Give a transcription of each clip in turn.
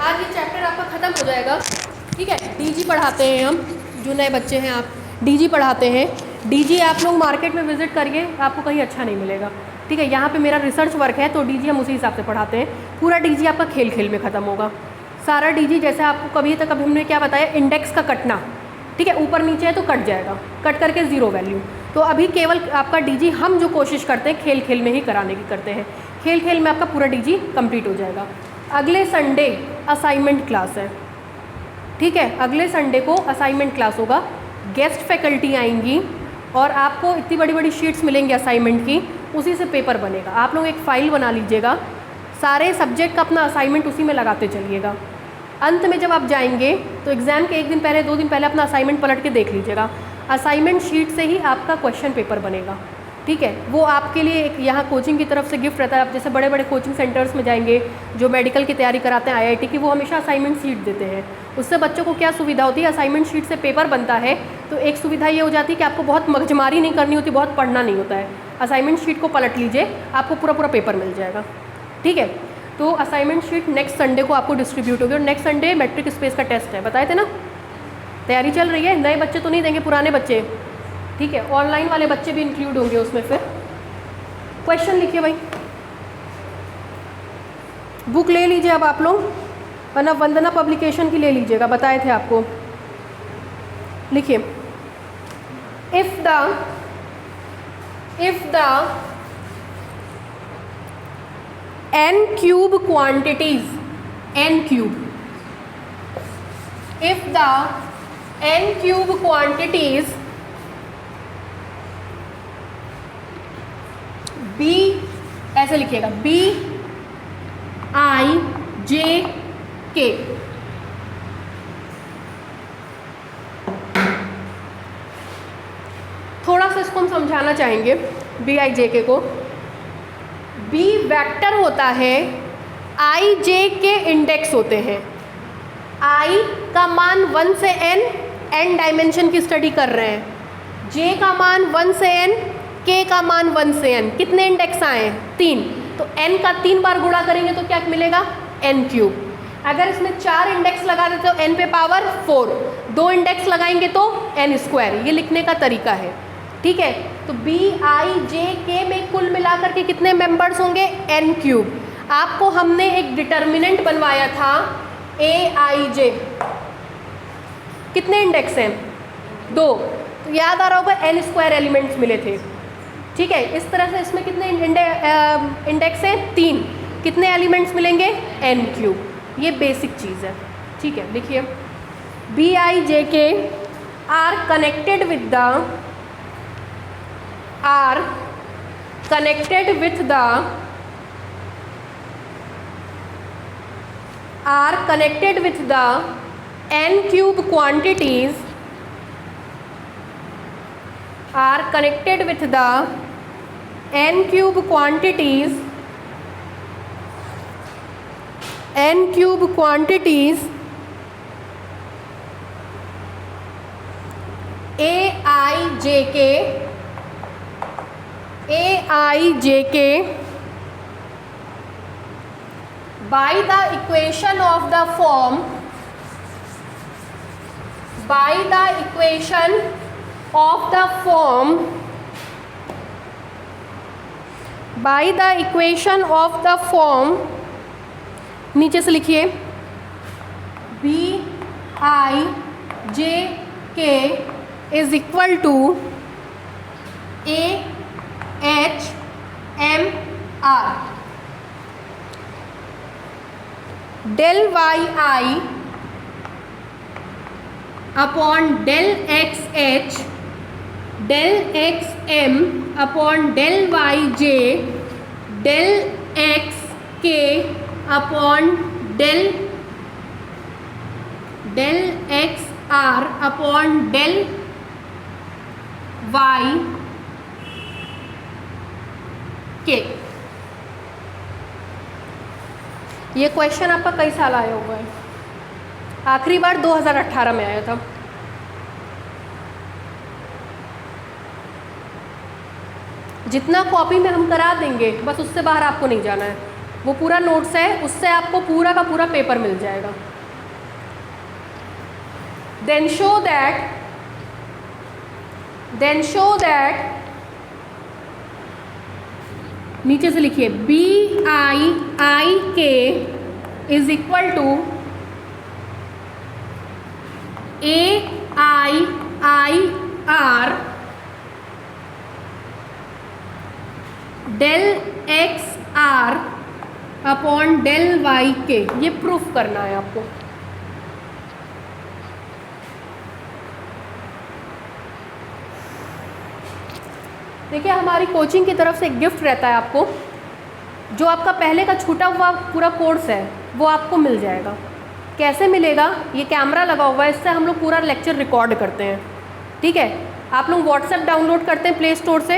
आज ये चैप्टर आपका ख़त्म हो जाएगा। ठीक है, डीजी पढ़ाते हैं हम, जो नए बच्चे हैं आप डीजी पढ़ाते हैं। डीजी आप लोग मार्केट में विजिट करिए, आपको कहीं अच्छा नहीं मिलेगा। ठीक है, यहाँ पे मेरा रिसर्च वर्क है तो डीजी हम उसी हिसाब से पढ़ाते हैं। पूरा डीजी आपका खेल खेल में ख़त्म होगा। सारा डीजी जैसे आपको कभी हमने क्या बताया, इंडेक्स का कटना। ठीक है, ऊपर नीचे है तो कट जाएगा, कट करके ज़ीरो वैल्यू। तो अभी केवल आपका डीजी हम जो कोशिश करते हैं खेल खेल में ही कराने की करते हैं। खेल खेल में आपका पूरा डीजी कंप्लीट हो जाएगा। अगले संडे असाइनमेंट क्लास है। ठीक है, अगले संडे को असाइनमेंट क्लास होगा। गेस्ट फैकल्टी आएंगी और आपको इतनी बड़ी बड़ी शीट्स मिलेंगी असाइनमेंट की, उसी से पेपर बनेगा। आप लोग एक फ़ाइल बना लीजिएगा, सारे सब्जेक्ट का अपना असाइनमेंट उसी में लगाते चलिएगा। अंत में जब आप जाएंगे तो एग्ज़ाम के एक दिन पहले 2 दिन पहले अपना असाइनमेंट पलट के देख लीजिएगा। असाइनमेंट शीट से ही आपका क्वेश्चन पेपर बनेगा। ठीक है, वो आपके लिए एक यहाँ कोचिंग की तरफ से गिफ्ट रहता है। आप जैसे बड़े बड़े कोचिंग सेंटर्स में जाएंगे जो मेडिकल की तैयारी कराते हैं आईआईटी की, वो हमेशा असाइनमेंट शीट देते हैं। उससे बच्चों को क्या सुविधा होती है, असाइनमेंट शीट से पेपर बनता है तो एक सुविधा ये हो जाती है कि आपको बहुत मगजमारी नहीं करनी होती, बहुत पढ़ना नहीं होता है। असाइनमेंट शीट को पलट लीजिए, आपको पूरा पूरा पेपर मिल जाएगा। ठीक है, तो असाइनमेंट शीट नेक्स्ट संडे को आपको डिस्ट्रीब्यूट होगी। और नेक्स्ट संडे मैट्रिक स्पेस का टेस्ट है, बताए थे ना, तैयारी चल रही है। नए बच्चे तो नहीं देंगे, पुराने बच्चे। ठीक है, ऑनलाइन वाले बच्चे भी इंक्लूड होंगे उसमें। फिर क्वेश्चन लिखिए भाई, बुक ले लीजिए अब आप लोग, वरना वंदना पब्लिकेशन की ले लीजिएगा, बताए थे आपको। लिखिए, if the n cube quantities, n cube, if the n cube quantities b, ऐसे लिखिएगा, b i j k, थोड़ा सा इसको हम समझाना चाहेंगे b i j k को। बी वेक्टर होता है, आई जे के इंडेक्स होते हैं। आई का मान 1 से n डायमेंशन की स्टडी कर रहे हैं। जे का मान 1 से n, के का मान 1 से n। कितने इंडेक्स आए हैं? 3। तो n का 3 बार गुणा करेंगे तो क्या मिलेगा? n cube. अगर इसमें 4 इंडेक्स लगा देते तो n पे पावर 4, 2 इंडेक्स लगाएंगे तो n स्क्वायर। ये लिखने का तरीका है। ठीक है, तो बी आई जे के में कुल मिलाकर के कितने मेंबर्स होंगे? n cube. आपको हमने एक डिटर्मिनेंट बनवाया था ए आई जे, कितने इंडेक्स हैं? 2। तो याद आ रहा होगा n स्क्वायर एलिमेंट्स मिले थे। ठीक है, इस तरह से इसमें कितने इंडेक्स हैं? 3। कितने एलिमेंट्स मिलेंगे? n cube. ये बेसिक चीज़ है। ठीक है, लिखिए, B I J K R connected with the are connected with the n cube quantities, are connected with the n cube quantities aij by the equation of the form नीचे से लिखिए, B I J K is equal to A H M R, del Y I upon del X H, del X M upon del Y J, del X K upon del X R upon del Y K. ये question आपका कई साल आया हुआ है, आखिरी बार 2018 में आया था। जितना कॉपी में हम करा देंगे बस उससे बाहर आपको नहीं जाना है। वो पूरा नोट्स है, उससे आपको पूरा का पूरा पेपर मिल जाएगा। देन शो दैट नीचे से लिखिए BIIK is equal to AIIR del XR upon del YK। ये प्रूफ करना है आपको। देखिए हमारी कोचिंग की तरफ से एक गिफ्ट रहता है आपको, जो आपका पहले का छूटा हुआ पूरा कोर्स है वो आपको मिल जाएगा। कैसे मिलेगा? ये कैमरा लगा हुआ है, इससे हम लोग पूरा लेक्चर रिकॉर्ड करते हैं। ठीक है, आप लोग व्हाट्सएप डाउनलोड करते हैं प्ले स्टोर से,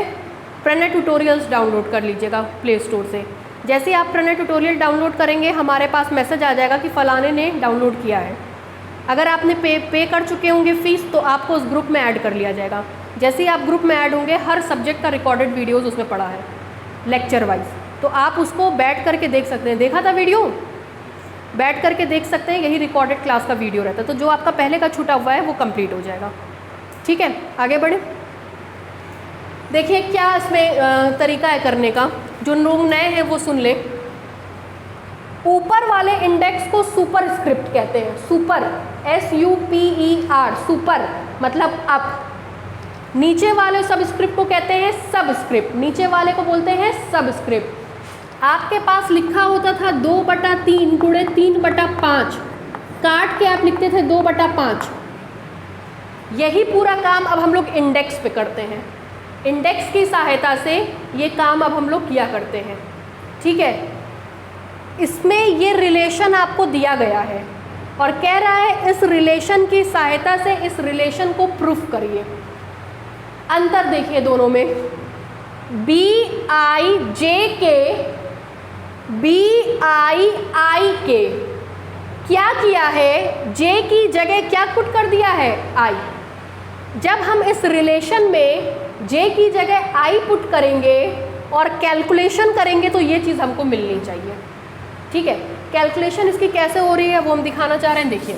प्रणय ट्यूटोरियल्स डाउनलोड कर लीजिएगा प्ले स्टोर से। जैसे ही आप प्रणय ट्यूटोरियल डाउनलोड करेंगे हमारे पास मैसेज आ जाएगा कि फ़लाने ने डाउनलोड किया है। अगर आपने पे कर चुके होंगे फ़ीस तो आपको उस ग्रुप में ऐड कर लिया जाएगा। जैसे ही आप ग्रुप में ऐड होंगे हर सब्जेक्ट का रिकॉर्डेड वीडियोस उसमें पड़ा है लेक्चर वाइज, तो आप उसको बैठ करके देख सकते हैं। देखा था वीडियो? बैठ करके देख सकते हैं, यही रिकॉर्डेड क्लास का वीडियो रहता है। तो जो आपका पहले का छूटा हुआ है वो कंप्लीट हो जाएगा। ठीक है, आगे बढ़े। देखिए क्या इसमें तरीका है करने का, जो लोग नए हैं वो सुन ले। ऊपर वाले इंडेक्स को सुपर स्क्रिप्ट कहते हैं। सुपर, SUPER, सुपर मतलब अप। नीचे वाले सब स्क्रिप्ट को कहते हैं सब स्क्रिप्ट, नीचे वाले को बोलते हैं सब स्क्रिप्ट। आपके पास लिखा होता था 2/3 गुणे 3/5, काट के आप लिखते थे 2/5। यही पूरा काम अब हम लोग इंडेक्स पे करते हैं। इंडेक्स की सहायता से ये काम अब हम लोग किया करते हैं। ठीक है, इसमें ये रिलेशन आपको दिया गया है और कह रहा है इस रिलेशन की सहायता से इस रिलेशन को प्रूफ करिए। अंतर देखिए दोनों में, BIJK, BIIK। क्या किया है? J की जगह क्या पुट कर दिया है? I। जब हम इस रिलेशन में J की जगह I पुट करेंगे और कैलकुलेशन करेंगे तो ये चीज़ हमको मिलनी चाहिए। ठीक है, कैलकुलेशन इसकी कैसे हो रही है वो हम दिखाना चाह रहे हैं। देखिए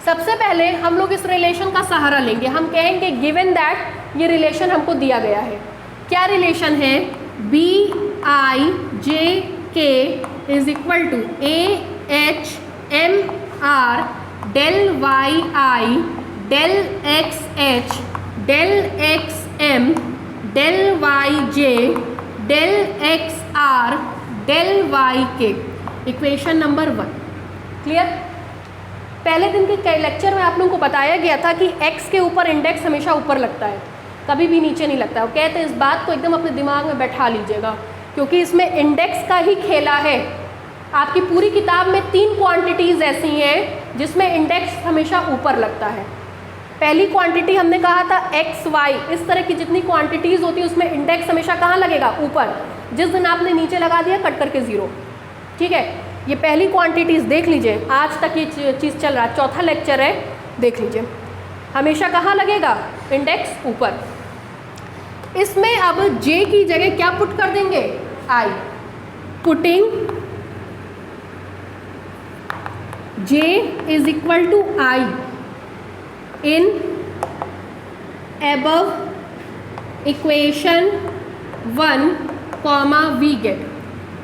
सबसे पहले हम लोग इस रिलेशन का सहारा लेंगे। हम कहेंगे गिवन दैट ये रिलेशन हमको दिया गया है। क्या रिलेशन है? BIJK is equal to AHMR del YI del XH del XM del YJ del XR del YK। Equation number 1 clear? पहले दिन के लेक्चर में आप लोगों को बताया गया था कि x के ऊपर इंडेक्स हमेशा ऊपर लगता है, कभी भी नीचे नहीं लगता है। वो कहते हैं इस बात को एकदम अपने दिमाग में बैठा लीजिएगा, क्योंकि इसमें इंडेक्स का ही खेला है। आपकी पूरी किताब में 3 क्वांटिटीज़ ऐसी हैं जिसमें इंडेक्स हमेशा ऊपर लगता है। पहली क्वांटिटी हमने कहा था x, y, इस तरह की जितनी क्वांटिटीज़ होती है उसमें इंडेक्स हमेशा कहाँ लगेगा? ऊपर। जिस दिन आपने नीचे लगा दिया कट करके 0। ठीक है, ये पहली क्वांटिटीज़ देख लीजिए। आज तक ये चीज़ चल रहा है, चौथा लेक्चर है, देख लीजिए। हमेशा कहाँ लगेगा? इंडेक्स ऊपर। इसमें अब J की जगह क्या पुट कर देंगे? I। Putting J is equal to I in above equation 1, we get.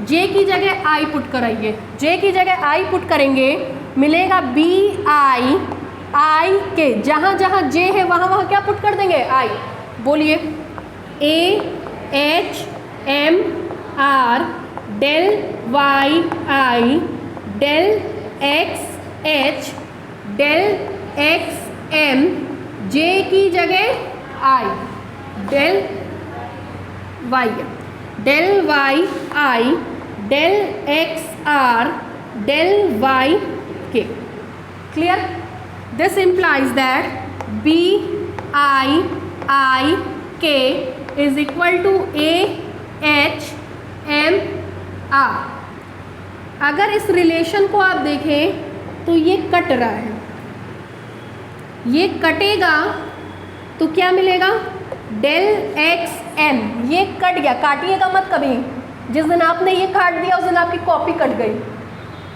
J की जगह I पुट कराइए। J की जगह I पुट करेंगे, मिलेगा BIIK। जहाँ जहाँ J है वहाँ वहाँ क्या पुट कर देंगे? I। बोलिए AHMR del YI del XH del XM, J की जगह I del Y del YI del XR del YK। Clear? This implies that BIIK is equal to AHMR। अगर इस रिलेशन को आप देखें तो ये कट रहा है, ये कटेगा तो क्या मिलेगा? del XM। ये कट गया, काटिएगा मत कभी, जिस दिन आपने ये काट दिया उस दिन आपकी कॉपी कट गई।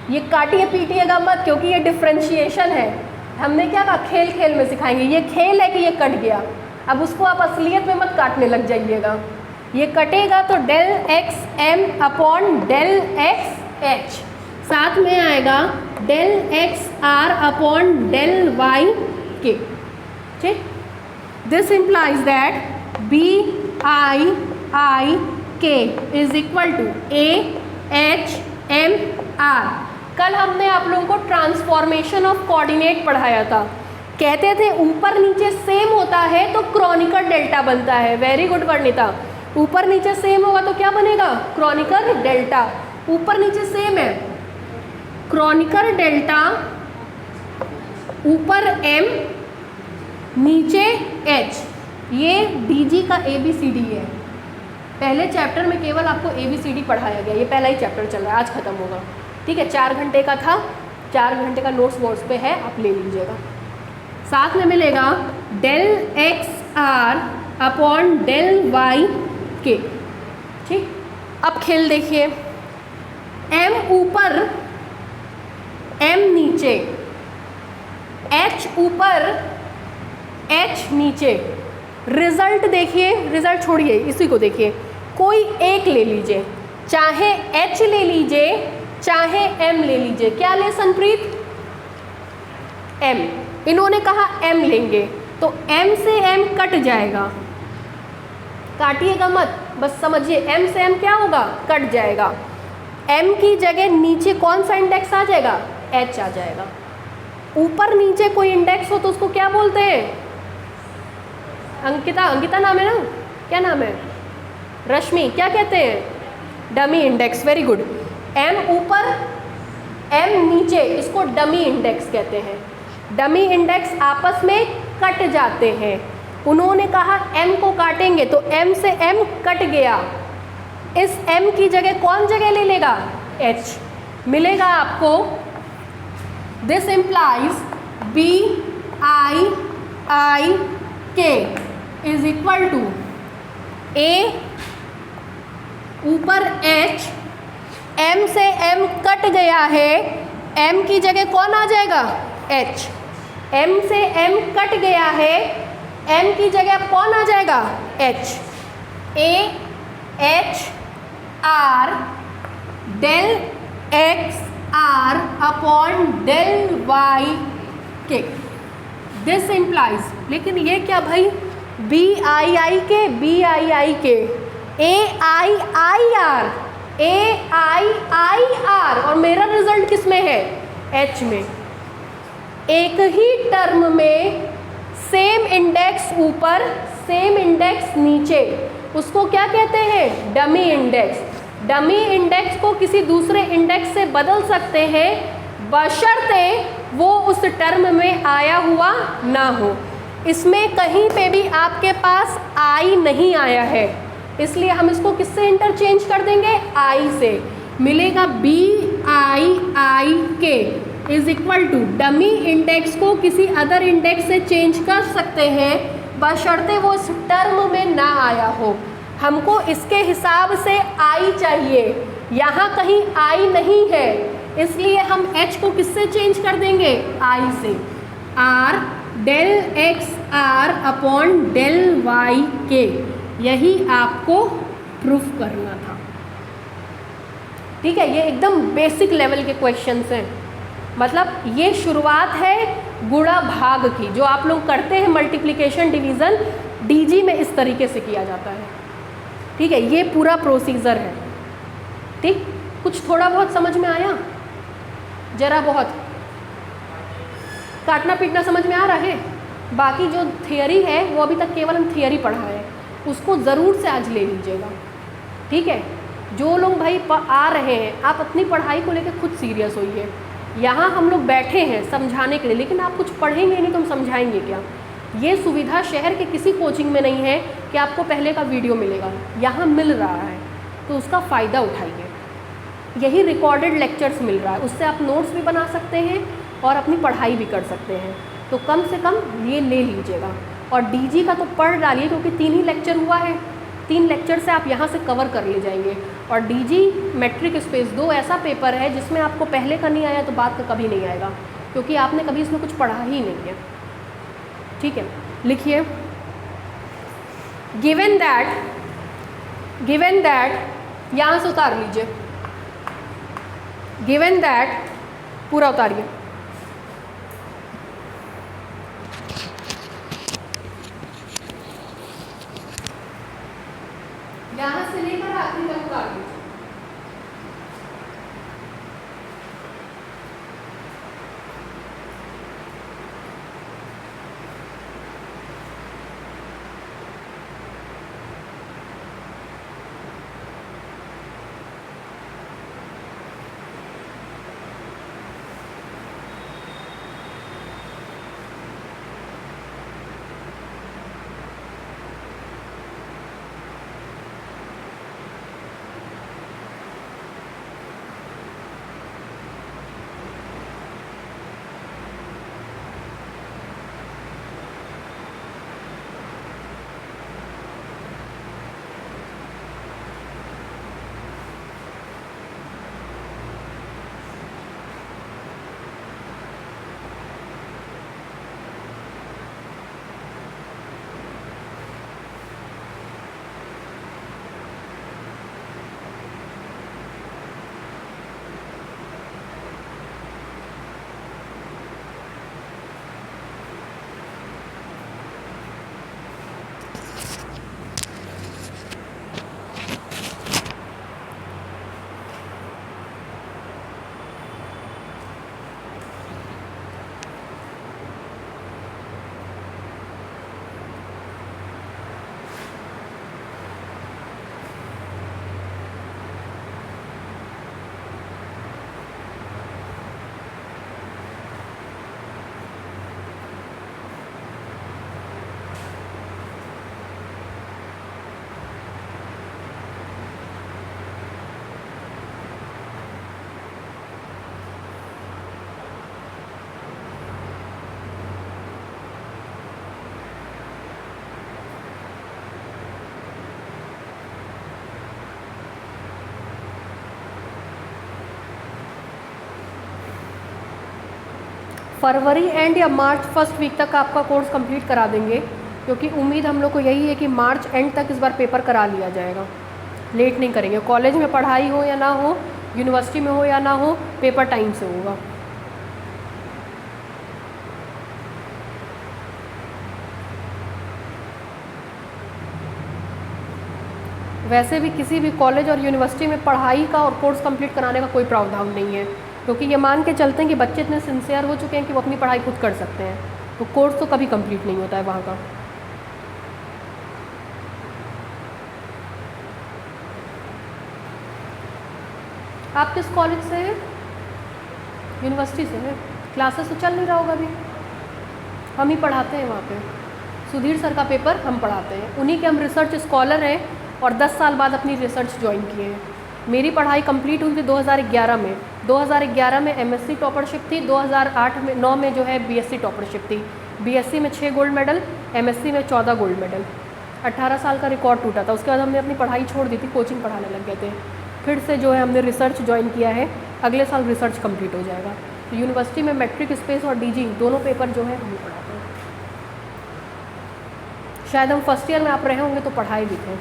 ये काटिए पीटिएगा मत, क्योंकि ये डिफ्रेंशिएशन है। हमने क्या कहा, खेल खेल में सिखाएंगे। ये खेल है कि ये कट गया, अब उसको आप असलियत में मत काटने लग जाइएगा। ये कटेगा तो del X M upon del X H, साथ में आएगा del X R upon del Y K. ठीक, this implies that B I I K is equal to A H M R. कल हमने आप लोगों को ट्रांसफॉर्मेशन ऑफ कोऑर्डिनेट पढ़ाया था। कहते थे ऊपर नीचे सेम होता है तो क्रॉनिकल डेल्टा बनता है। वेरी गुड वर्णिता, ऊपर नीचे सेम होगा तो क्या बनेगा, क्रॉनिकल डेल्टा। ऊपर नीचे सेम है, क्रॉनिकल डेल्टा ऊपर m नीचे h, ये DG का ABCD है। पहले चैप्टर में केवल आपको ABCD पढ़ाया गया, ये पहला ही चैप्टर चल रहा है, आज ख़त्म होगा। ठीक है, 4 घंटे का था, 4 घंटे का नोट्स बोर्ड्स पे है, आप ले लीजिएगा। साथ में मिलेगा del X R upon del Y K. ठीक, अब खेल देखिए, m ऊपर m नीचे, h ऊपर h नीचे। रिजल्ट देखिए, रिजल्ट छोड़िए, इसी को देखिए, कोई एक ले लीजिए, चाहे h ले लीजिए चाहे m ले लीजिए। क्या ले संप्रीत, m। इन्होंने कहा m लेंगे तो m से m कट जाएगा, काटिएगा मत, बस समझिए m से m क्या होगा, कट जाएगा। m की जगह नीचे कौन सा इंडेक्स आ जाएगा, h आ जाएगा। ऊपर नीचे कोई इंडेक्स हो तो उसको क्या बोलते हैं, अंकिता, अंकिता नाम है ना, क्या नाम है, रश्मि, क्या कहते हैं, dummy index. Very good. m ऊपर m नीचे, इसको डमी इंडेक्स कहते हैं। डमी इंडेक्स आपस में कट जाते हैं। उन्होंने कहा m को काटेंगे तो m से m कट गया, इस m की जगह कौन जगह ले लेगा, h मिलेगा आपको। This implies b i i k is equal to a ऊपर h, m से m कट गया है, m की जगह कौन आ जाएगा, h। m से m कट गया है, m की जगह कौन आ जाएगा, h। a h r del x r upon del y K. This implies, लेकिन ये क्या भाई, b i i के, b i i के, a i i r, a i i r, और मेरा रिजल्ट किस में है, h में। एक ही टर्म में सेम इंडेक्स ऊपर सेम इंडेक्स नीचे, उसको क्या कहते हैं, डमी इंडेक्स। डमी इंडेक्स को किसी दूसरे इंडेक्स से बदल सकते हैं बशर्ते वो उस टर्म में आया हुआ ना हो। इसमें कहीं पे भी आपके पास आई नहीं आया है, इसलिए हम इसको किससे इंटरचेंज कर देंगे, आई से। मिलेगा B I I K is equal to, dummy index को किसी अदर इंडेक्स से चेंज कर सकते हैं बशर्ते वो इस टर्म में ना आया हो। हमको इसके हिसाब से आई चाहिए, यहाँ कहीं आई नहीं है, इसलिए हम h को किससे चेंज कर देंगे, i से। r del X R upon del Y K, यही आपको प्रूफ करना था। ठीक है, ये एकदम बेसिक लेवल के क्वेश्चंस हैं, मतलब ये शुरुआत है गुणा भाग की। जो आप लोग करते हैं मल्टीप्लिकेशन डिवीज़न, डीजी में इस तरीके से किया जाता है। ठीक है, ये पूरा प्रोसीजर है। ठीक, कुछ थोड़ा बहुत समझ में आया, जरा बहुत काटना पीटना समझ में आ रहा है। बाकी जो थियरी है वो अभी तक केवल हम थियरी पढ़ा है, उसको ज़रूर से आज ले लीजिएगा। ठीक है, जो लोग भाई आ रहे हैं, आप अपनी पढ़ाई को लेकर खुद सीरियस होइए। यहाँ हम लोग बैठे हैं समझाने के लिए, लेकिन आप कुछ पढ़ेंगे नहीं तो हम समझाएंगे क्या। ये सुविधा शहर के किसी कोचिंग में नहीं है कि आपको पहले का वीडियो मिलेगा, यहाँ मिल रहा है तो उसका फ़ायदा उठाइए। यही रिकॉर्डेड लेक्चर्स मिल रहा है, उससे आप नोट्स भी बना सकते हैं और अपनी पढ़ाई भी कर सकते हैं। तो कम से कम ये ले लीजिएगा, और डीजी का तो पढ़ डालिए, क्योंकि 3 ही लेक्चर हुआ है, 3 लेक्चर से आप यहाँ से कवर कर ले जाएंगे। और डीजी मेट्रिक स्पेस 2 ऐसा पेपर है जिसमें आपको पहले का नहीं आया तो बाद का कभी नहीं आएगा, क्योंकि आपने कभी इसमें कुछ पढ़ा ही नहीं है। ठीक है, लिखिए गिवन दैट यहाँ से उतार लीजिए, गिवन दैट पूरा उतारिए, यहाँ से लेकर आखिरी तक उतार लीजिए। फरवरी एंड या मार्च फर्स्ट वीक तक आपका कोर्स कंप्लीट करा देंगे, क्योंकि उम्मीद हम लोग को यही है कि मार्च एंड तक इस बार पेपर करा लिया जाएगा, लेट नहीं करेंगे। कॉलेज में पढ़ाई हो या ना हो, यूनिवर्सिटी में हो या ना हो, पेपर टाइम से होगा। वैसे भी किसी भी कॉलेज और यूनिवर्सिटी में पढ़ाई का और कोर्स कंप्लीट कराने का कोई प्रावधान नहीं है, क्योंकि ये मान के चलते हैं कि बच्चे इतने सिंसियर हो चुके हैं कि वो अपनी पढ़ाई खुद कर सकते हैं, तो कोर्स तो कभी कंप्लीट नहीं होता है वहाँ का। आप किस कॉलेज से हैं? यूनिवर्सिटी से हैं। क्लासेस तो चल नहीं रहा होगा अभी, हम ही पढ़ाते हैं वहाँ पे। सुधीर सर का पेपर हम पढ़ाते हैं, उन्हीं के हम रिसर्च स्कॉलर हैं और 10 साल बाद अपनी रिसर्च ज्वाइन किए हैं। मेरी पढ़ाई कंप्लीट हुई थी 2011 में। 2011 में एमएससी टॉपरशिप थी, 2008 में 9 में जो है बीएससी टॉपरशिप थी। बीएससी में 6 गोल्ड मेडल, एमएससी में 14 गोल्ड मेडल। 18 साल का रिकॉर्ड टूटा था। उसके बाद हमने अपनी पढ़ाई छोड़ दी थी, कोचिंग पढ़ाने लग गए थे। फिर से जो है हमने रिसर्च ज्वाइन किया है, अगले साल रिसर्च कंप्लीट हो जाएगा। तो यूनिवर्सिटी में मैट्रिक स्पेस और डीजी दोनों पेपर जो है हम पढ़ाते हैं। शायद हम फर्स्ट ईयर में आप रहे होंगे तो पढ़ाए भी थे।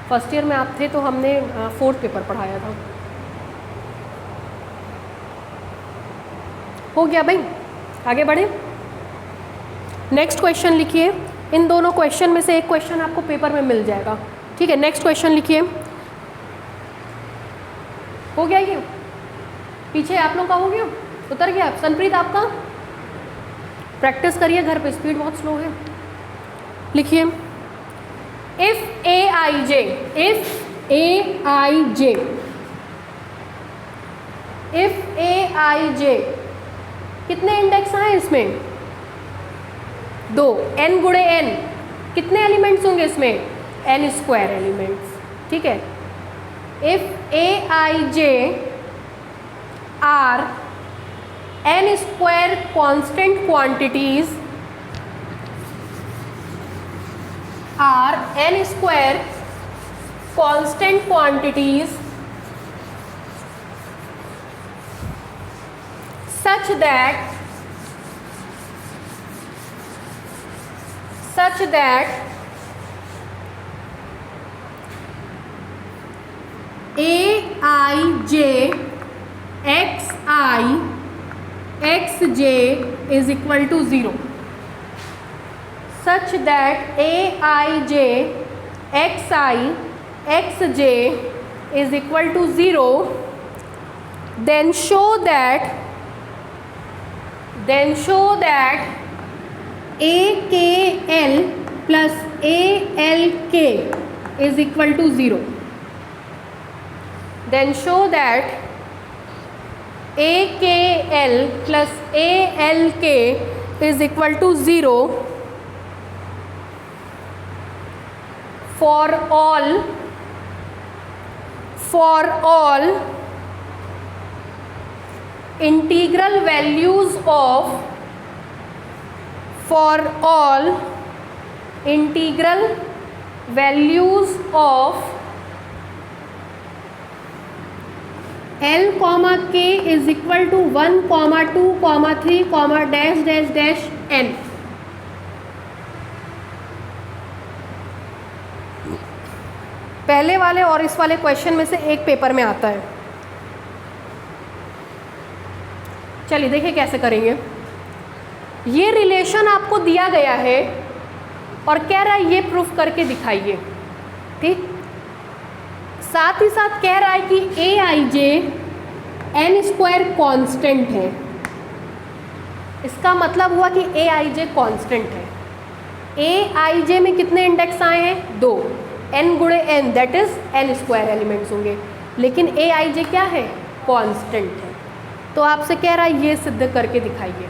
फर्स्ट ईयर में आप थे तो हमने 4th पेपर पढ़ाया था। हो गया भाई, आगे बढ़े। नेक्स्ट क्वेश्चन लिखिए। इन दोनों क्वेश्चन में से एक क्वेश्चन आपको पेपर में मिल जाएगा, ठीक है। नेक्स्ट क्वेश्चन लिखिए। हो गया ये? पीछे आप लोग का हो गया, उतर गया? सनप्रीत आपका? प्रैक्टिस करिए घर पे, स्पीड बहुत स्लो है। लिखिए if A I J, if A I जे कितने इंडेक्स हैं इसमें? 2। n गुणे n कितने एलिमेंट्स होंगे इसमें? n स्क्वायर एलिमेंट्स, ठीक है। If A I J are n square constant quantities, are n square constant quantities such that aij xi xj is equal to 0, such that aij xi xj is equal to 0, then show that akl plus alk is equal to 0. Then show that akl plus alk is equal to 0 for all integral values of L, K is equal to 1, 2, 3, dash dash dash n. पहले वाले और इस वाले question में से एक paper में आता है। चलिए देखिए कैसे करेंगे। ये रिलेशन आपको दिया गया है और कह रहा है ये प्रूफ करके दिखाइए, ठीक। साथ ही साथ कह रहा है कि ए I J N square constant है। इसका मतलब हुआ कि ए आई जे कॉन्स्टेंट है। ए आई जे में कितने इंडेक्स आए हैं? 2, n गुणे n that is n square elements होंगे, लेकिन ए आई जे क्या है? कॉन्स्टेंट है। तो आपसे कह रहा है ये सिद्ध करके दिखाइए,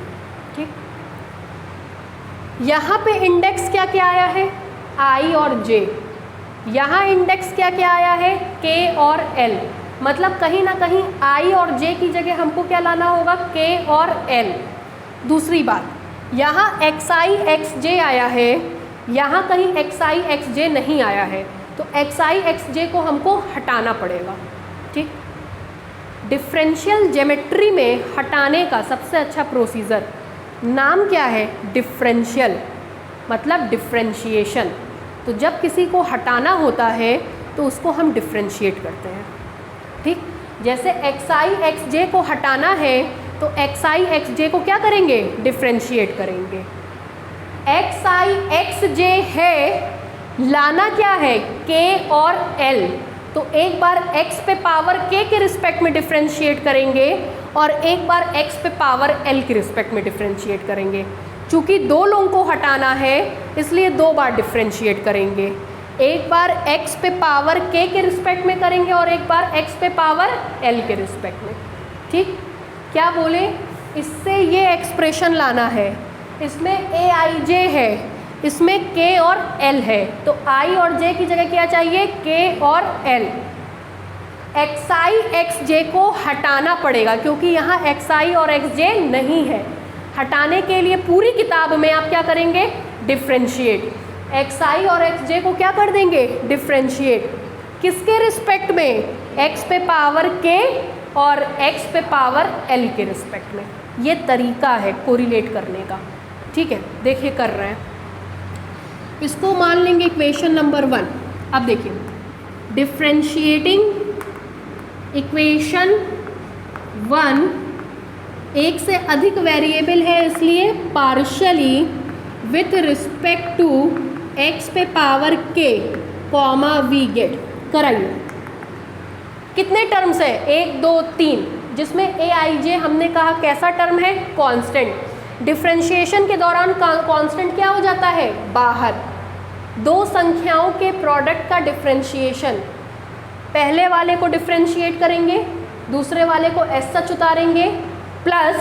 ठीक। यहाँ पे इंडेक्स क्या क्या आया है? i और j। यहाँ इंडेक्स क्या क्या आया है? k और l। मतलब कहीं ना कहीं i और j की जगह हमको क्या लाना होगा? k और l। दूसरी बात, यहाँ xi xj आया है, यहाँ कहीं xi xj नहीं आया है, तो xi xj को हमको हटाना पड़ेगा, ठीक। डिफरेंशियल ज्योमेट्री में हटाने का सबसे अच्छा प्रोसीजर नाम क्या है? डिफरेंशियल, मतलब डिफरेंशिएशन। तो जब किसी को हटाना होता है तो उसको हम डिफरेंशिएट करते हैं, ठीक। जैसे xi xj को हटाना है तो xi xj को क्या करेंगे? डिफरेंशिएट करेंगे। xi xj है, लाना क्या है? k और l। तो एक बार x पे पावर k के रिस्पेक्ट में डिफरेंशिएट करेंगे और एक बार x पे पावर l के रिस्पेक्ट में डिफरेंशिएट करेंगे। चूँकि 2 लोगों को हटाना है इसलिए 2 बार डिफरेंशिएट करेंगे। एक बार x पे पावर k के रिस्पेक्ट में करेंगे और एक बार x पे पावर l के रिस्पेक्ट में, ठीक। क्या बोले? इससे ये एक्सप्रेशन लाना है। इसमें ए आई जे है, इसमें k और l है, तो i और j की जगह क्या चाहिए? k और l। xi xj को हटाना पड़ेगा क्योंकि यहाँ xi और xj नहीं है। हटाने के लिए पूरी किताब में आप क्या करेंगे? डिफरेंशिएट। xi और xj को क्या कर देंगे? डिफरेंशिएट। किसके रिस्पेक्ट में? x पे पावर k और x पे पावर l के रिस्पेक्ट में। ये तरीका है कोरिलेट करने का, ठीक है। देखिए कर रहे हैं, इसको मान लेंगे इक्वेशन नंबर 1। अब देखिए, डिफरेंशिएटिंग इक्वेशन 1, एक से अधिक वेरिएबल है इसलिए partially with respect to x पे power k comma we get. कराइए। कितने टर्म्स है? 1 2 3, जिसमें ए आई जे हमने कहा कैसा टर्म है? कांस्टेंट। डिफरेंशिएशन के दौरान कांस्टेंट क्या हो जाता है? बाहर। 2 संख्याओं के प्रोडक्ट का डिफरेंशिएशन, पहले वाले को डिफरेंशिएट करेंगे, दूसरे वाले को एस सच उतारेंगे, प्लस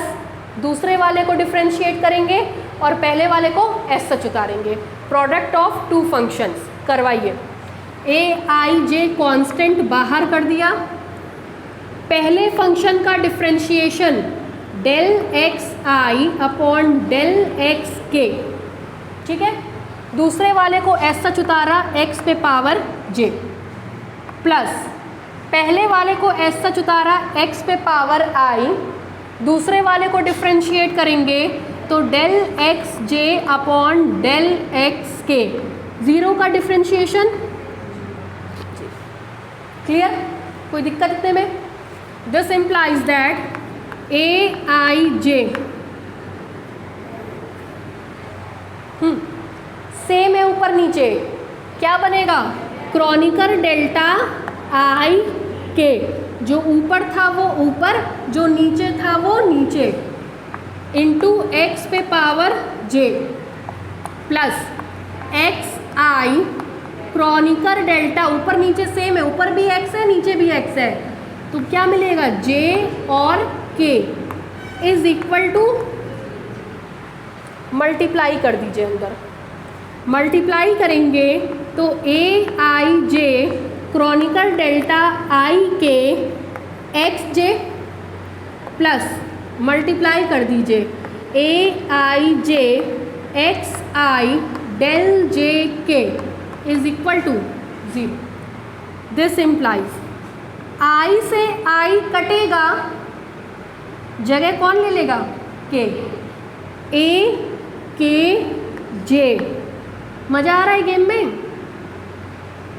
दूसरे वाले को डिफरेंशिएट करेंगे और पहले वाले को एस सच उतारेंगे। Product of 2 functions. करवाइए। ए आई जे कॉन्स्टेंट बाहर कर दिया, पहले फंक्शन का differentiation del X I upon del X के, ठीक है। दूसरे वाले को एस सच उतारा x पे पावर j, प्लस पहले वाले को एस सच उतारा x पे पावर i दूसरे वाले को डिफ्रेंशिएट करेंगे तो del X J upon del X K, zero का डिफ्रेंशिएशन। क्लियर, कोई दिक्कत इतने में? This implies that A I J same है ऊपर नीचे, क्या बनेगा? क्रॉनिकल डेल्टा आई के, जो ऊपर था वो ऊपर, जो नीचे था वो नीचे, इंटू एक्स पे पावर जे प्लस एक्स आई क्रॉनिकल डेल्टा, ऊपर नीचे सेम है, ऊपर भी एक्स है नीचे भी एक्स है, तो क्या मिलेगा? जे और के इज इक्वल टू, मल्टीप्लाई कर दीजिए अंदर, मल्टीप्लाई करेंगे तो ए I J Chronicle delta I K x J plus multiply कर दीजिए A I J x I del J K is equal to 0। This implies I से आई कटेगा, जगह कौन ले लेगा? के, ए के जे। मज़ा आ रहा है गेम में?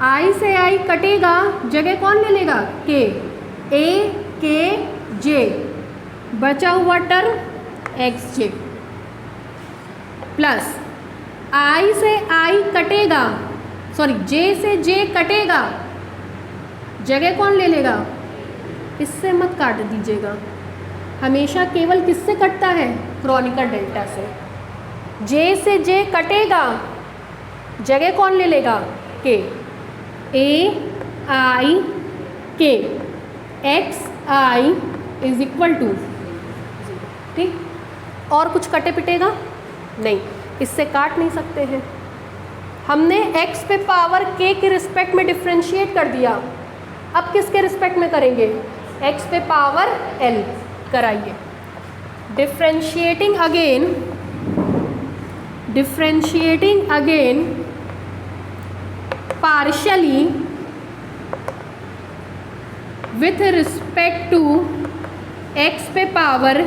आई से आई कटेगा, जगह कौन ले लेगा? के, ए के जे, बचा हुआ टर्म एक्स जे प्लस आई से आई कटेगा, सॉरी जे से जे कटेगा, जगह कौन ले लेगा? इससे मत काट दीजिएगा, हमेशा केवल किससे कटता है? क्रॉनिकल डेल्टा से। जे से जे कटेगा, जगह कौन ले लेगा? के, A I K X I is equal to, ठीक। और कुछ कटे पिटेगा नहीं, इससे काट नहीं सकते हैं। हमने x पे पावर k के रिस्पेक्ट में डिफ्रेंशिएट कर दिया, अब किसके रिस्पेक्ट में करेंगे? x पे पावर l कराइए। Differentiating again partially with respect to x पे power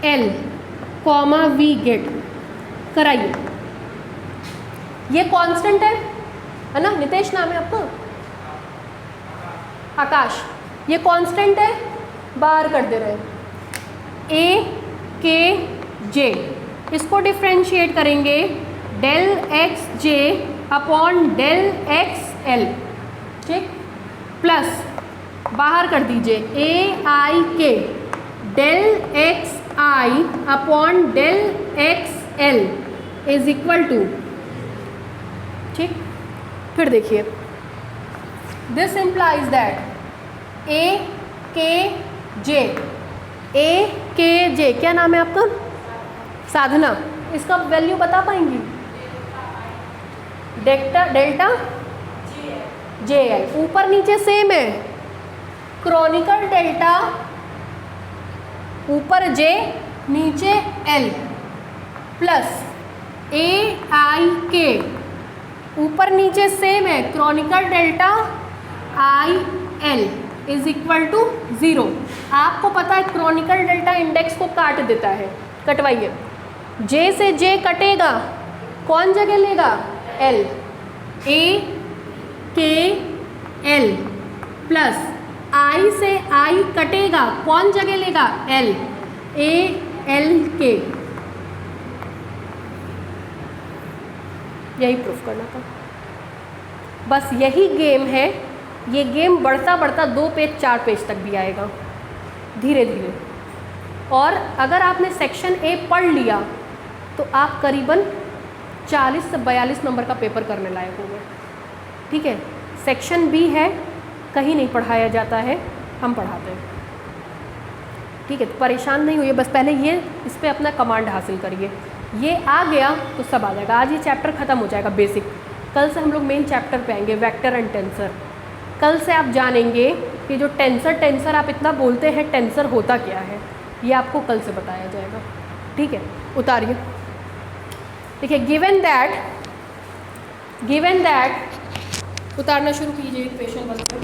l comma we get कराइए। ये कांस्टेंट है ना? नितेश नाम है आपका? आकाश। ये कांस्टेंट है, बाहर कर दे रहे हैं। ए के जे, इसको डिफ्रेंशिएट करेंगे del X J upon del X L, ठीक, प्लस बाहर कर दीजिए A I K del X I upon del X L is equal to, ठीक। फिर देखिए, दिस इम्प्लाइज दैट ए के जे, ए के जे, क्या नाम है आपका? साधना। इसका वैल्यू बता पाएंगी? डेल्टा जे आई, ऊपर नीचे सेम है, क्रॉनिकल डेल्टा ऊपर जे नीचे एल प्लस ए आई के, ऊपर नीचे सेम है, Kronecker delta I L is equal to 0। आपको पता है क्रॉनिकल डेल्टा इंडेक्स को काट देता है, कटवाइए। जे से जे कटेगा, कौन जगह लेगा? एल, ए के एल प्लस आई से आई कटेगा, कौन जगह लेगा? एल, ए एल के। यही प्रूफ करना था, बस यही गेम है। ये गेम बढ़ता बढ़ता 2 पेज 4 पेज तक भी आएगा धीरे धीरे। और अगर आपने सेक्शन ए पढ़ लिया तो आप करीबन 40 से 42 नंबर का पेपर करने लायक होंगे, ठीक है। सेक्शन बी है, कहीं नहीं पढ़ाया जाता है, हम पढ़ाते हैं, ठीक है। तो परेशान नहीं होइए, बस पहले ये इस पर अपना कमांड हासिल करिए। ये आ गया तो सब आ जाएगा। आज ये चैप्टर ख़त्म हो जाएगा बेसिक। कल से हम लोग मेन चैप्टर पे आएंगे, वेक्टर एंड टेंसर। कल से आप जानेंगे कि जो टेंसर आप इतना बोलते हैं, टेंसर होता क्या है, ये आपको कल से बताया जाएगा, ठीक है। उतारिए, देखिए, गिवन दैट उतारना शुरू कीजिए इक्वेशन 1 से।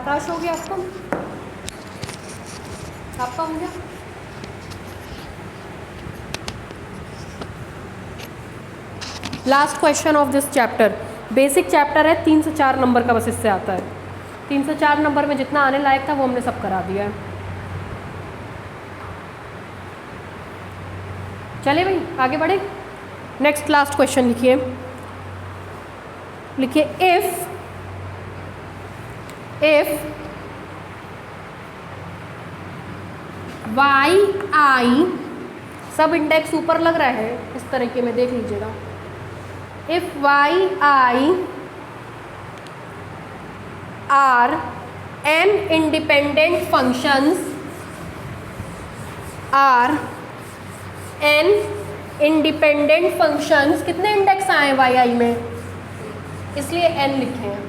आकाश हो गया आपका? आपका हो गया? Last question of this chapter, basic chapter है, 3 से 4 नंबर का बस इससे आता है। 3 से 4 नंबर में जितना आने लायक था वो हमने सब करा दिया है। चले भाई आगे बढ़े। नेक्स्ट लास्ट क्वेश्चन लिखिए, इफ वाई आई, सब इंडेक्स ऊपर लग रहा है इस तरीके में, देख लीजिएगा। If Y I are N independent functions, are N independent functions, कितने इंडेक्स आए वाई आई में, इसलिए एन लिखे हैं,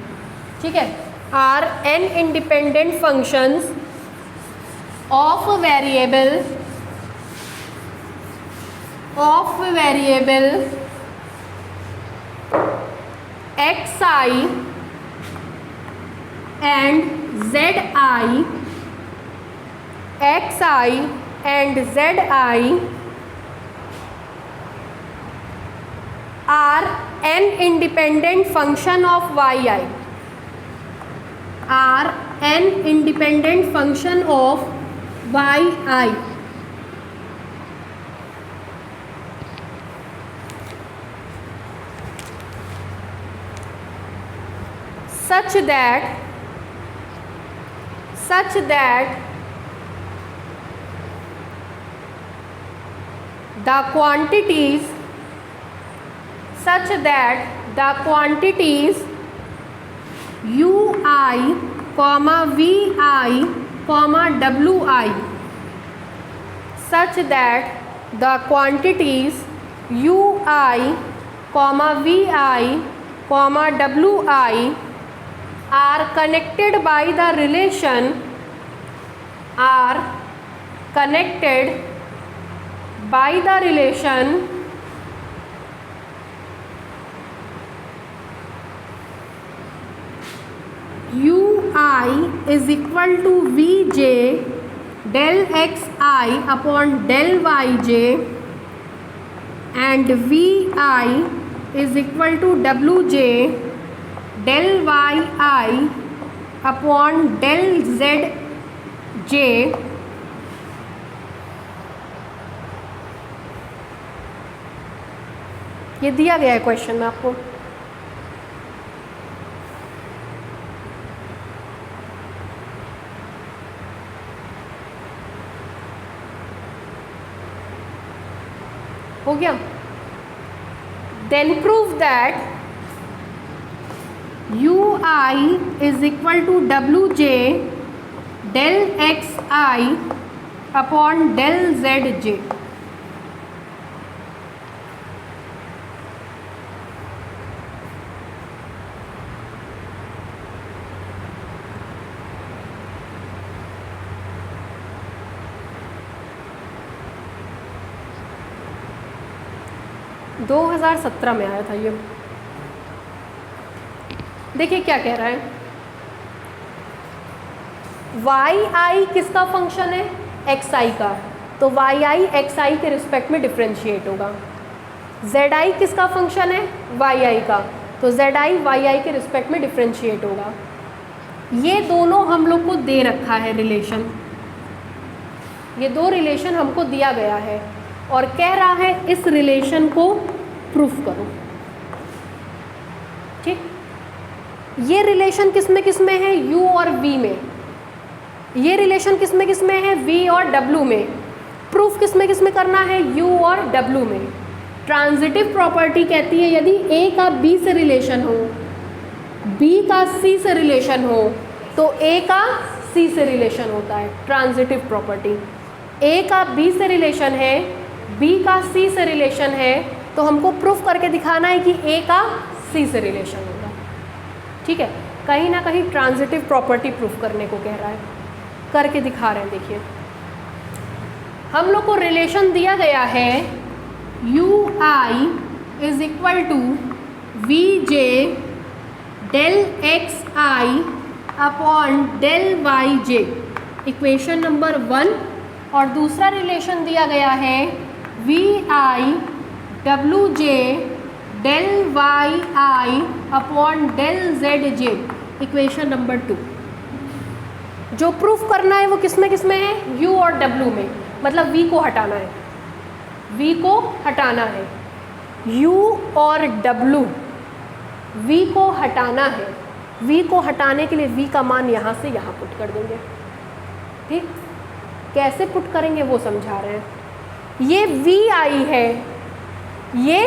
ठीक है। Are N independent functions of variable X I and Z I, X I and Z I are an independent function of yi, are an independent function of yi, such that the quantities ui, vi, wi, such that the quantities ui, vi, wi are connected by the relation ui is equal to vj del xi upon del yj and vi is equal to wj del yi upon del zj, ये दिया गया है question में आपको। हो गया? Then prove that ui is equal to wj del xi upon del zj। दो 2017 में आया था ये। देखिए क्या कह रहा है, वाई आई किसका फंक्शन है, एक्स आई का, तो वाई आई एक्स आई के रिस्पेक्ट में डिफ्रेंशिएट होगा। जेड आई किसका फंक्शन है, वाई आई का, तो जेड आई वाई आई के रिस्पेक्ट में डिफ्रेंशिएट होगा। ये दोनों हम लोग को दे रखा है रिलेशन, ये दो रिलेशन हमको दिया गया है और कह रहा है इस रिलेशन को प्रूफ करो। ठीक, ये रिलेशन किस में है, u और v में, ये रिलेशन किस में है, v और w में। प्रूफ किस में करना है, u और w में। ट्रांजिटिव प्रॉपर्टी कहती है यदि a का b से रिलेशन हो, b का c से रिलेशन हो, तो a का c से रिलेशन होता है। ट्रांजिटिव प्रॉपर्टी, a का b से रिलेशन है, b का c से रिलेशन है, तो हमको प्रूफ करके दिखाना है कि a का c से रिलेशन होगा। ठीक है, कहीं ना कहीं ट्रांजिटिव प्रॉपर्टी प्रूफ करने को कह रहा है, करके दिखा रहे हैं। देखिए हम लोग को रिलेशन दिया गया है ui is equal to V J del X I upon del Y J, equation number 1। और दूसरा रिलेशन दिया गया है V I W J del Y I upon del Z J, equation number 2। जो प्रूफ करना है वो किस में है, u और w में, मतलब v को हटाना है, v को हटाना है, u और w, v को हटाना है। v को हटाने के लिए v का मान यहाँ से यहाँ पुट कर देंगे। ठीक, कैसे पुट करेंगे वो समझा रहे हैं। ये वी आई है, ये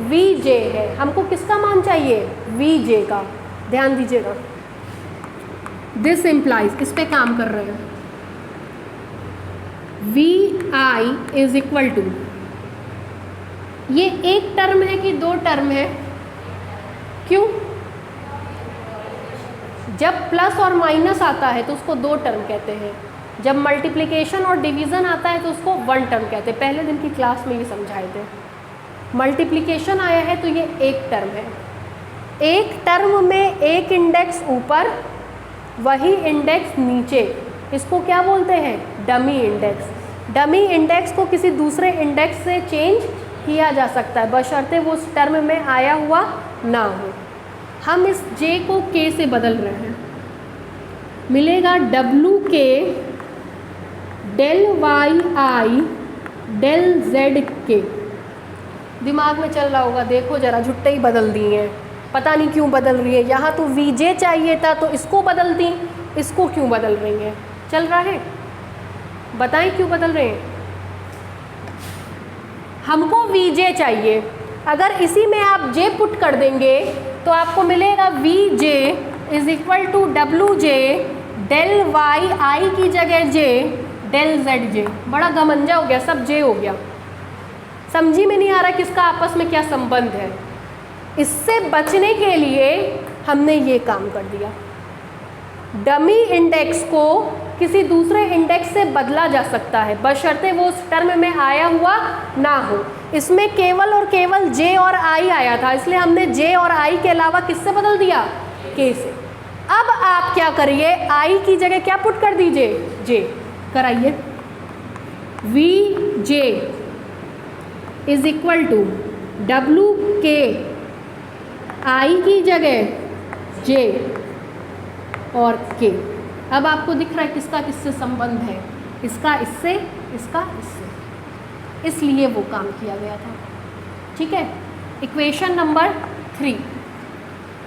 वी जे है, हमको किसका मान चाहिए, वी जे का। ध्यान दीजिएगा, दिस इम्प्लाइज, किस पे काम कर रहे हैं, V I is equal to, ये एक टर्म है कि दो टर्म है, क्यों, जब प्लस और माइनस आता है तो उसको दो टर्म कहते हैं, जब मल्टीप्लिकेशन और डिवीज़न आता है तो उसको वन टर्म कहते हैं। पहले दिन की क्लास में ये समझाए थे। मल्टीप्लिकेशन आया है तो ये एक टर्म है, एक टर्म में एक इंडेक्स ऊपर, वही इंडेक्स नीचे, इसको क्या बोलते हैं, डमी इंडेक्स। डमी इंडेक्स को किसी दूसरे इंडेक्स से चेंज किया जा सकता है, बशर्ते वो उस टर्म में आया हुआ ना हो। हम इस जे को के से बदल रहे हैं, मिलेगा डब्लू के डेल वाई आई डेल जेड के। दिमाग में चल रहा होगा, देखो जरा झुट्टे ही बदल दिए हैं, पता नहीं क्यों बदल रही है, यहाँ तो वी जे चाहिए था तो इसको बदल दी, इसको क्यों बदल रही है, चल रहा है, बताएं क्यों बदल रहे हैं। हमको वी जे चाहिए, अगर इसी में आप जे पुट कर देंगे तो आपको मिलेगा V J is equal to W J del Y I की जगह जे डेल जेड जे। बड़ा गमंजा हो गया, सब जे हो गया, समझी में नहीं आ रहा किसका आपस में क्या संबंध है। इससे बचने के लिए हमने ये काम कर दिया, डमी इंडेक्स को किसी दूसरे इंडेक्स से बदला जा सकता है, बशर्ते वो उस टर्म में आया हुआ ना हो। इसमें केवल और केवल जे और आई आया था, इसलिए हमने जे और आई के अलावा किससे बदल दिया, के से। अब आप क्या करिए, आई की जगह क्या पुट कर दीजिए, जे कराइए। V J is equal to W K, I की जगह जे और के। अब आपको दिख रहा है किसका किससे संबंध है, इसका इससे, इसका इससे, इसलिए वो काम किया गया था। ठीक है, इक्वेशन नंबर 3,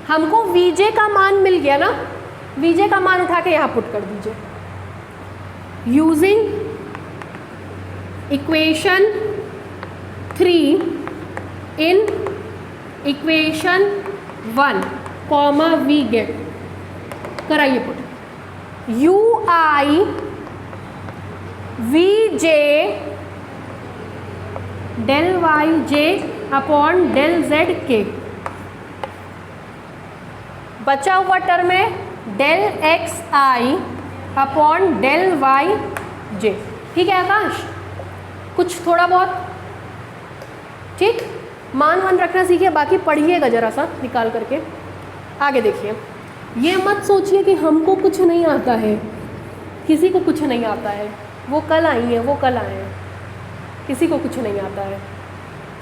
हमको वीजे का मान मिल गया ना, वीजे का मान उठा के यहाँ पुट कर दीजिए। Using equation 3 in equation 1 comma we get, कराइए put, U I V J del Y J upon del Z K, बचा हुआ टर्म है del X I upon del Y J. ठीक है आकाश, कुछ थोड़ा बहुत ठीक, मान वान रखना सीखिए, बाकी पढ़िएगा ज़रा सा निकाल करके। आगे देखिए, ये मत सोचिए कि हमको कुछ नहीं आता है, किसी को कुछ नहीं आता है, वो कल आई हैं, वो कल आए हैं, किसी को कुछ नहीं आता है,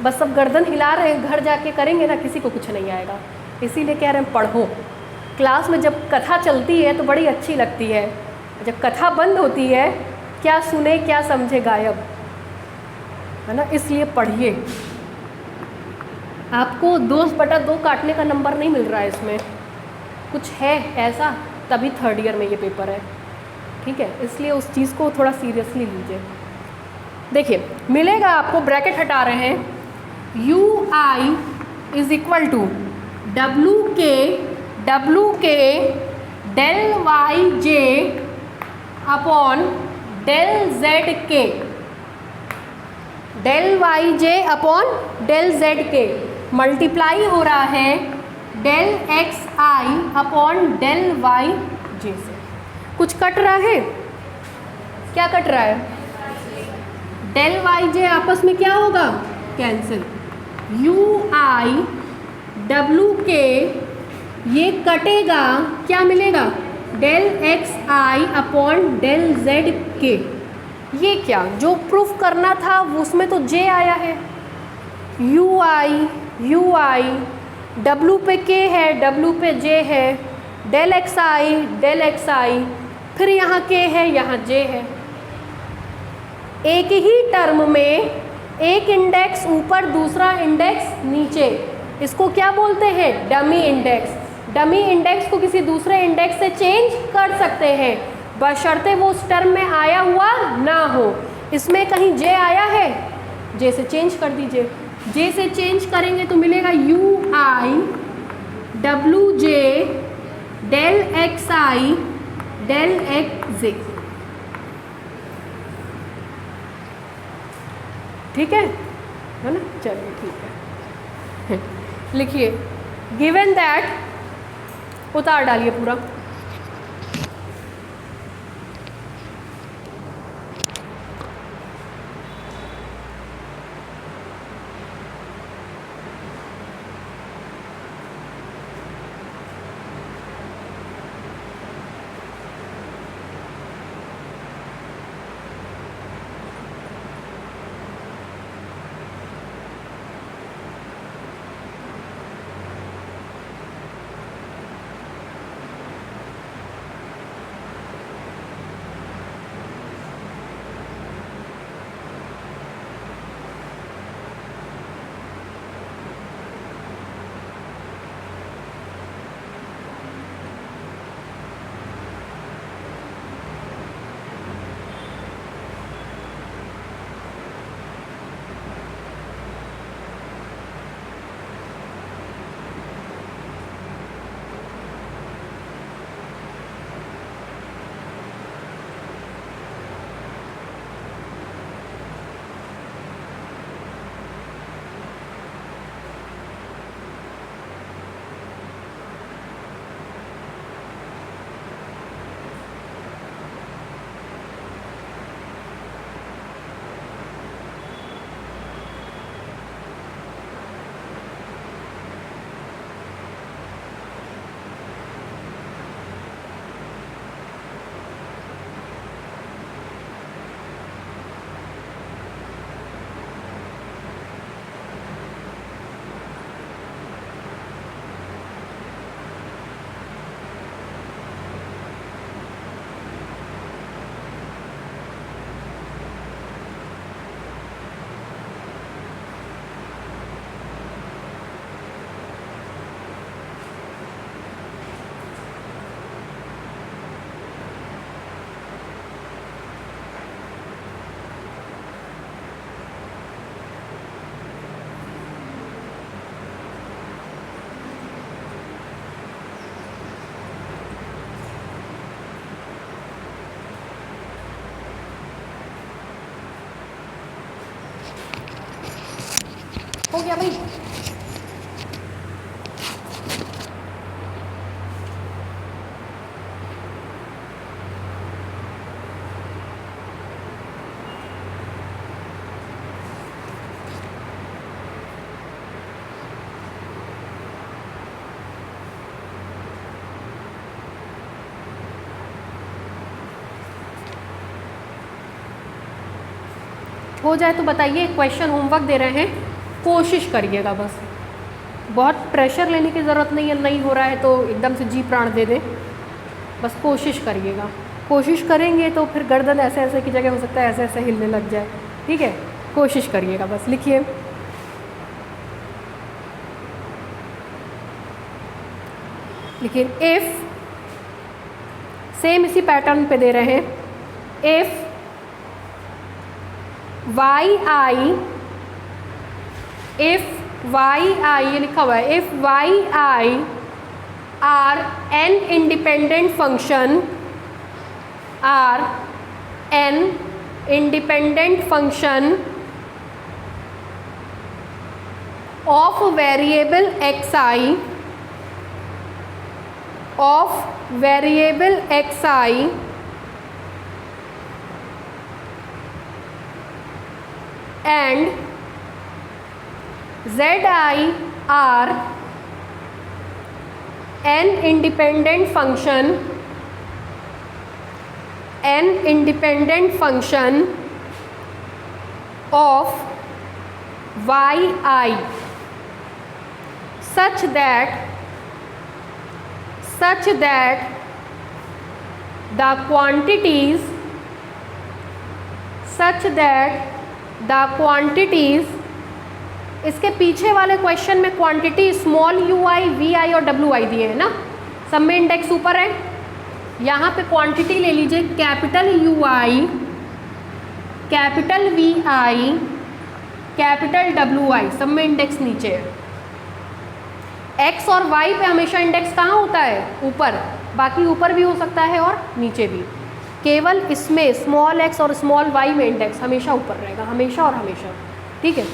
बस सब गर्दन हिला रहे हैं, घर जाके करेंगे ना, किसी को कुछ नहीं आएगा। इसीलिए कह रहे हैं पढ़ो। क्लास में जब कथा चलती है तो बड़ी अच्छी लगती है, जब कथा बंद होती है क्या सुने क्या समझे गायब, है ना, इसलिए पढ़िए। आपको 2/2 काटने का नंबर नहीं मिल रहा है, इसमें कुछ है ऐसा, तभी 3rd ईयर में ये पेपर है। ठीक है, इसलिए उस चीज़ को थोड़ा सीरियसली लीजिए। देखिए मिलेगा आपको, ब्रैकेट हटा रहे हैं, U I is equal to W K del Y J upon del Z K, del Y J upon del Z K, multiply हो रहा है del X I upon del Y J से। कुछ कट रहा है, क्या कट रहा है, डेल वाई जे आपस में क्या होगा, कैंसिल, यू आई डब्लू के ये कटेगा, क्या मिलेगा, del X I upon del Z के। ये क्या जो प्रूफ करना था उसमें तो जे आया है, यू आई डब्लू पे के है, डब्लू पे जे है, डेल एक्स आई, फिर यहाँ के है, यहाँ जे है। एक ही टर्म में एक इंडेक्स ऊपर दूसरा इंडेक्स नीचे, इसको क्या बोलते हैं? Dummy index. डमी इंडेक्स को किसी दूसरे इंडेक्स से चेंज कर सकते हैं बशर्ते वो उस टर्म में आया हुआ ना हो। इसमें कहीं जे आया है, जे से चेंज कर दीजिए। जे से चेंज करेंगे तो मिलेगा U I W J del X I del X J. ठीक है ना? चलिए ठीक है। लिखिए गिवन दैट, उतार डालिए पूरा। हो गया भाई? हो जाए तो बताइए। क्वेश्चन होमवर्क दे रहे हैं, कोशिश करिएगा बस। बहुत प्रेशर लेने की ज़रूरत नहीं है, नहीं हो रहा है तो एकदम से जी प्राण दे दें, बस कोशिश करिएगा। कोशिश करेंगे तो फिर गर्दन ऐसे ऐसे की जगह हो सकता है ऐसे ऐसे हिलने लग जाए। ठीक है, कोशिश करिएगा बस। लिखिए लिखिए इफ़, सेम इसी पैटर्न पे दे रहे हैं, if Y I, if Y I, ये लिखा हुआ है, if Y I are N independent function, are N independent function of variable X I, of variable X I and zi are an independent function an independent function of Y I such that the quantities इसके पीछे वाले question में quantity small U I, V I और W आई दिए हैं ना, सब में इंडेक्स ऊपर है। यहाँ पे क्वांटिटी ले लीजिए capital you I, capital V I, capital W I, सब में इंडेक्स नीचे है। एक्स और वाई पे हमेशा इंडेक्स कहाँ होता है? ऊपर, बाकी ऊपर भी हो सकता है और नीचे भी, केवल इसमें स्मॉल एक्स और स्मॉल वाई में इंडेक्स हमेशा ऊपर रहेगा, हमेशा और हमेशा, ठीक है।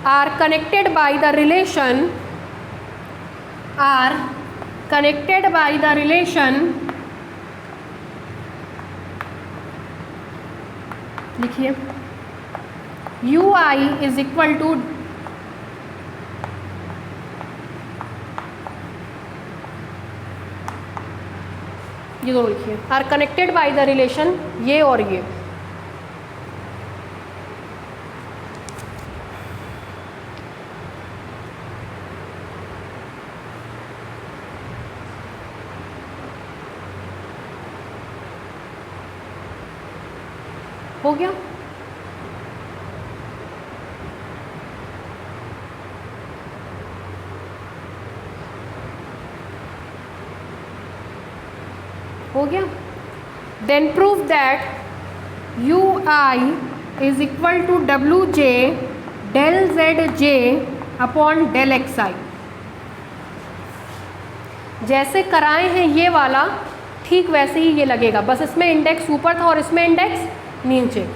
Are connected by the relation, लिखिए U I is equal to ये दोनों लिखिए, are connected by the relation, ये और ये। हो गया? हो गया? Then prove that U I is equal to W J del Z J upon del X I. जैसे कराए हैं ये वाला, ठीक वैसे ही ये लगेगा, बस इसमें इंडेक्स ऊपर था और इसमें इंडेक्स नीचे।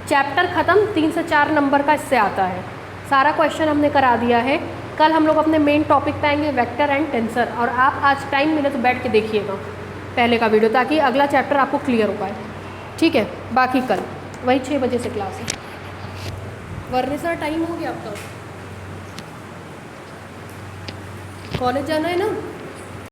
चैप्टर ख़त्म, 3 से 4 नंबर का इससे आता है। सारा क्वेश्चन हमने करा दिया है। कल हम लोग अपने मेन टॉपिक पे आएंगे, वेक्टर एंड टेंसर, और आप आज टाइम मिले तो बैठ के देखिएगा पहले का वीडियो, ताकि अगला चैप्टर आपको क्लियर हो पाए, ठीक है। बाकी कल वही 6 बजे से क्लास है। वरने सर टाइम हो गया आपका, कॉलेज जाना है ना।